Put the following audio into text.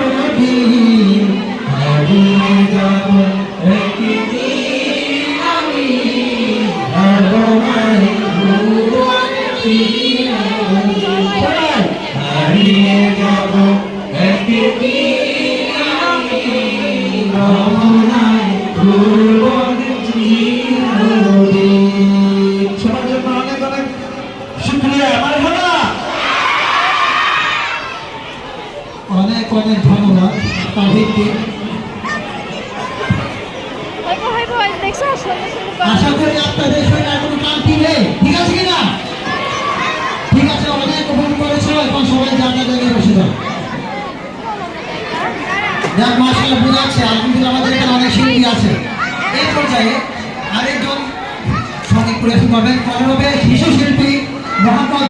কোনদিন হারিয়ে যাব একদিন আমি তোমায় হারিয়ে যাব একদিন আমি তোমায় সবার জন্য অনেক অনেক শুকরিয়া। অনেক অনেক ধন্যবাদ তাহিদকে। আশা করি আপনাদের শরীরে কোনো ক্লান্তি নেই, ঠিক আছে কিনা? ঠিক আছে, অনেক উপভোগ করেছো, এখন সবাই জায়গা জায়গায় বসে যাও। যাক মাশাআল্লাহ, বুঝাচ্ছে আলহামদুলিল্লাহ আমাদের এখানে অনেক শিল্পী আছে। এই পর্যায়ে আরেকজন সঙ্গীত পরিবেশন করবেন, শিশু শিল্পী মোহাম্মদ